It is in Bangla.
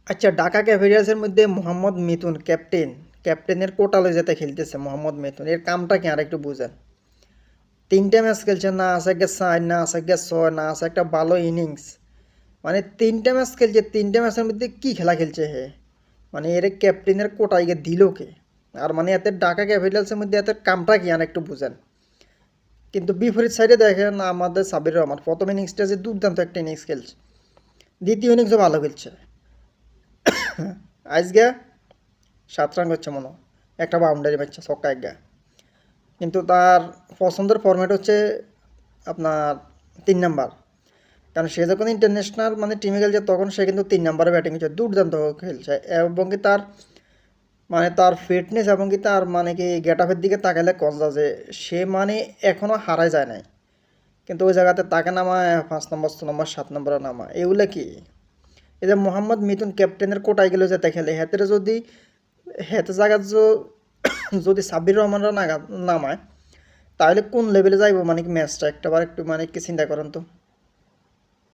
আচ্ছা, ঢাকা ক্যাপিটালসের মধ্যে মোহাম্মদ মিথুন ক্যাপ্টেনের কোটালে যেতে খেলতেছে মোহাম্মদ মিথুন, এর কামটা কি আর একটু বুঝেন। 3টে ম্যাচ খেলছে, না আছে একটা 4, না আছে একটা 6, না আছে একটা ভালো ইনিংস। মানে 3টে ম্যাচ খেলছে, 3টে ম্যাচের মধ্যে কি খেলা খেলছে হে। মানে এর ক্যাপ্টেনের কোটায় গিয়ে দিল কে? আর মানে এতে ঢাকা ক্যাপিটালসের মধ্যে এত কামটা কি আর একটু বুঝেন। কিন্তু বিপরীত সাইডে দেখেন আমাদের সাবির রহমান প্রথম ইনিংসটা যে দুর্দান্ত একটা ইনিংস খেলছে, দ্বিতীয় ইনিংসও ভালো খেলছে। আজকে 7 রান করছে মনে হয়, একটা বাউন্ডারি মারছে, ছক্কা এক গা। কিন্তু তার পছন্দের ফরম্যাট হচ্ছে আপনার 3 নাম্বার। কারণ সে যখন ইন্টারন্যাশনাল মানে টিমে খেলছে তখন সে কিন্তু 3 নাম্বারে ব্যাটিং করছে, দুর্দান্ত খেলছে। এবং কি তার মানে তার ফিটনেস এবং কি তার মানে কি গেট আপের দিকে তাকালে কনসা যে সে মানে এখনও হারায় যায় নাই। কিন্তু ওই জায়গাতে তাকে নামায় 5 নম্বর, 6 নম্বর, 7 নম্বরে নামা, এগুলো কি? এই যে মোহাম্মদ মিথুন ক্যাপ্টেনের কোটায় গেলে যেতে খেলে হেতের যদি হেতে জায়গা যদি সাব্বির রহমানরা নামায়, তাহলে কোন লেভেলে যাইব মানে কি ম্যাচটা একটাবার একটু মানে কি চিন্তা করেন তো।